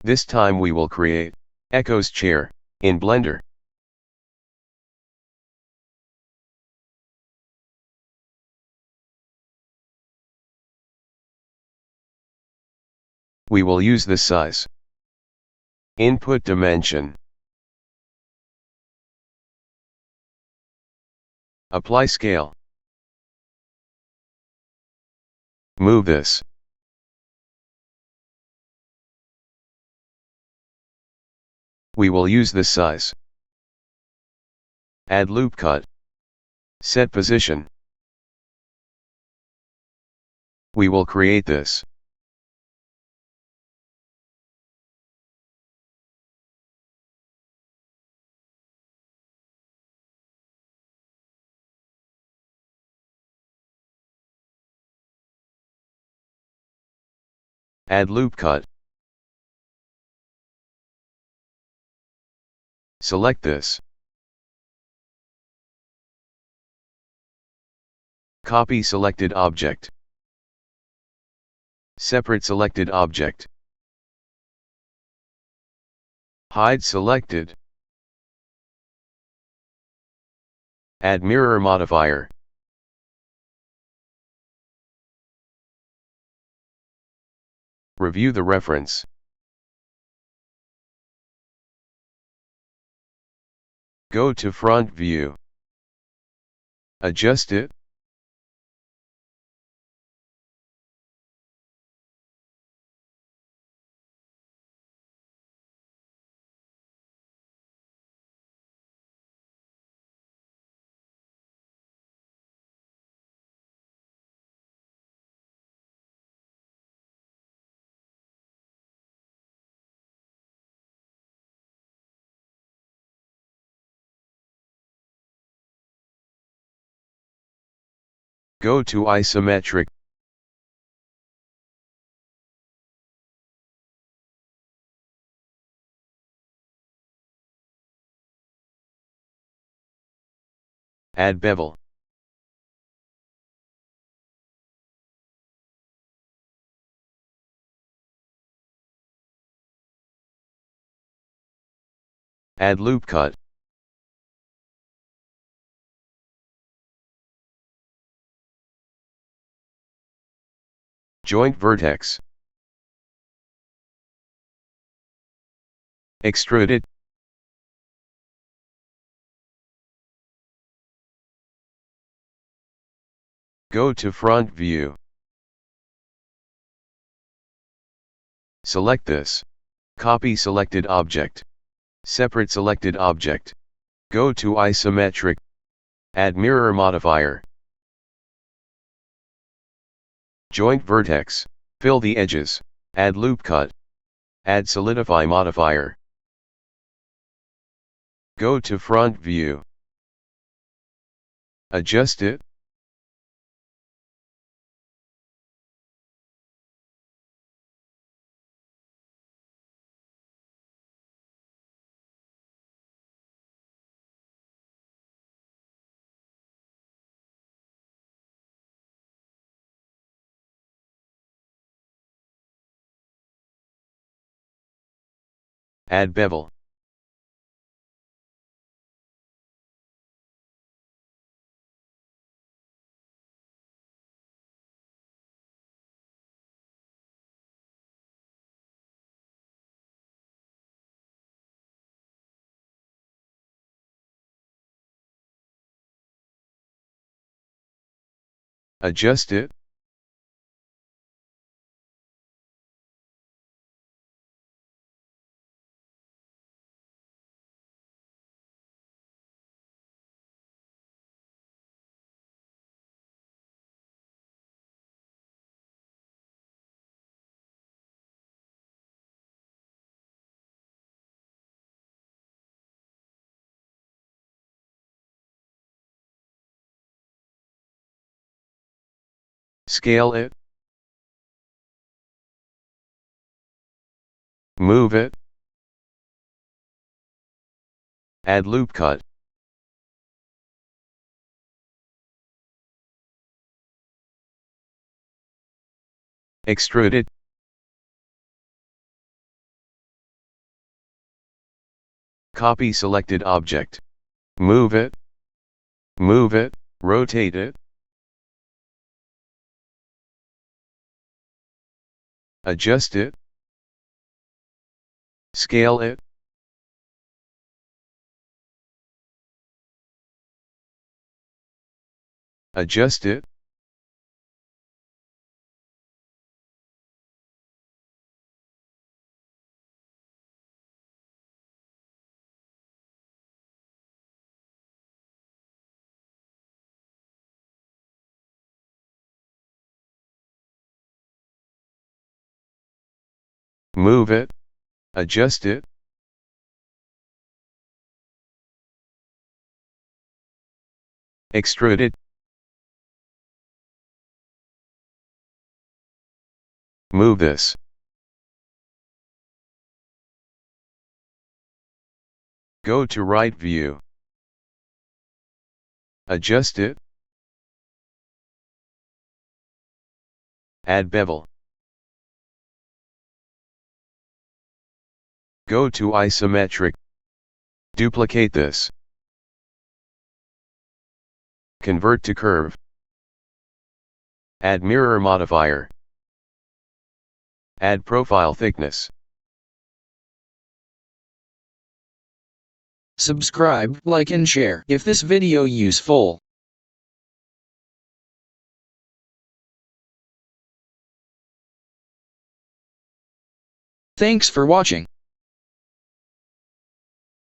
This time we will create Echo's chair in Blender. We will use this size. Input dimension. Apply scale. Move this. We will use this size. Add loop cut. Set position. We will create this. Add loop cut. Select this. Copy selected object. Separate selected object. Hide selected. Add mirror modifier. Review the reference. Go to front view. Adjust it. Go to isometric. Add bevel. Add loop cut. Joint vertex. Extrude it. Go to front view. Select this. Copy selected object. Separate selected object. Go to isometric. Add mirror modifier. Joint vertex. Fill the edges. Add loop cut. Add solidify modifier. Go to front view. Adjust it. Add bevel. Adjust it. Scale it. Move it. Add loop cut. Extrude it. Copy selected object. Move it, rotate it, adjust it, scale it, adjust it, move it, adjust it, extrude it, move this, go to right view, adjust it, add bevel, go to isometric, duplicate this, convert to curve, add mirror modifier, add profile thickness. Subscribe, like and share if this video useful. Thanks for watching.